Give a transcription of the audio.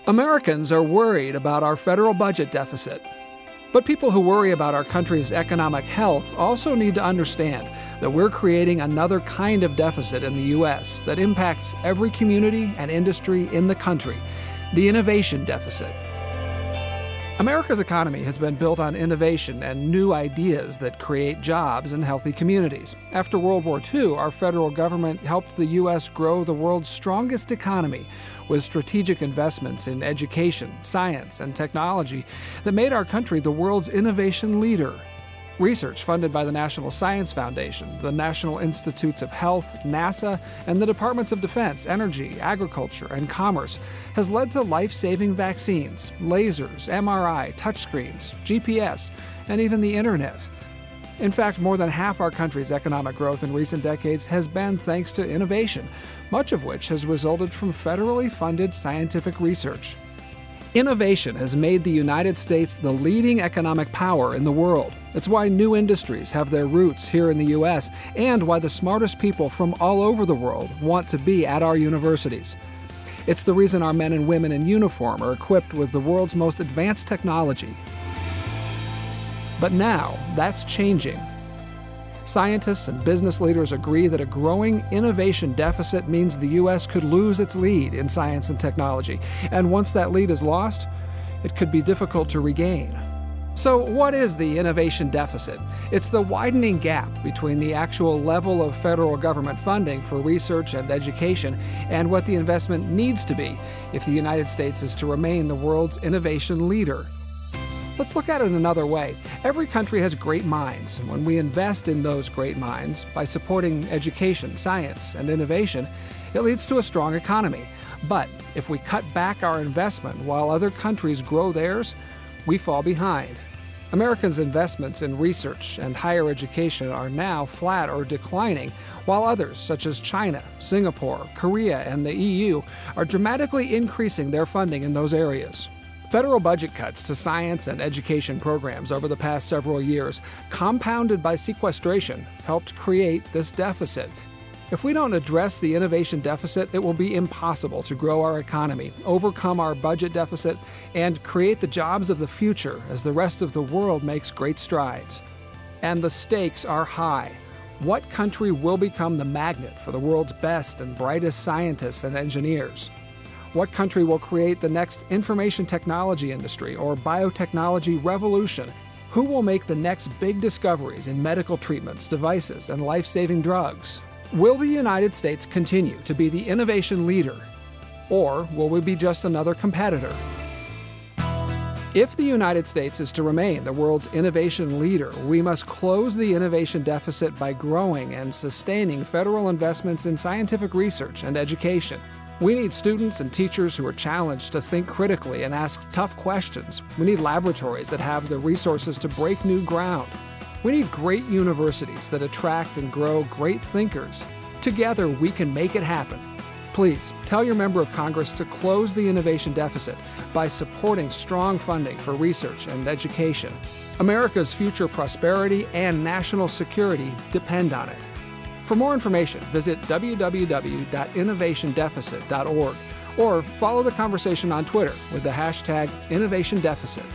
Americans are worried about our federal budget deficit. But people who worry about our country's economic health also need to understand that we're creating another kind of deficit in the U.S. that impacts every community and industry in the country, the innovation deficit. America's economy has been built on innovation and new ideas that create jobs and healthy communities. After World War II, our federal government helped the U.S. grow the world's strongest economy with strategic investments in education, science, and technology that made our country the world's innovation leader. Research funded by the National Science Foundation, the National Institutes of Health, NASA, and the Departments of Defense, Energy, Agriculture, and Commerce has led to life-saving vaccines, lasers, MRI, touchscreens, GPS, and even the Internet. In fact, more than half our country's economic growth in recent decades has been thanks to innovation, much of which has resulted from federally funded scientific research. Innovation has made the United States the leading economic power in the world. It's why new industries have their roots here in the U.S. and why the smartest people from all over the world want to be at our universities. It's the reason our men and women in uniform are equipped with the world's most advanced technology. But now, that's changing. Scientists and business leaders agree that a growing innovation deficit means the U.S. could lose its lead in science and technology, and once that lead is lost, it could be difficult to regain. So what is the innovation deficit? It's the widening gap between the actual level of federal government funding for research and education and what the investment needs to be if the United States is to remain the world's innovation leader. Let's look at it another way. Every country has great minds, and when we invest in those great minds by supporting education, science, and innovation, it leads to a strong economy. But if we cut back our investment while other countries grow theirs, we fall behind. Americans' investments in research and higher education are now flat or declining, while others, such as China, Singapore, Korea, and the EU, are dramatically increasing their funding in those areas. Federal budget cuts to science and education programs over the past several years, compounded by sequestration, helped create this deficit. If we don't address the innovation deficit, it will be impossible to grow our economy, overcome our budget deficit, and create the jobs of the future as the rest of the world makes great strides. And the stakes are high. What country will become the magnet for the world's best and brightest scientists and engineers? What country will create the next information technology industry or biotechnology revolution? Who will make the next big discoveries in medical treatments, devices, and life-saving drugs? Will the United States continue to be the innovation leader, or will we be just another competitor? If the United States is to remain the world's innovation leader, we must close the innovation deficit by growing and sustaining federal investments in scientific research and education. We need students and teachers who are challenged to think critically and ask tough questions. We need laboratories that have the resources to break new ground. We need great universities that attract and grow great thinkers. Together, we can make it happen. Please, tell your member of Congress to close the innovation deficit by supporting strong funding for research and education. America's future prosperity and national security depend on it. For more information, visit www.innovationdeficit.org or follow the conversation on Twitter with the hashtag InnovationDeficit.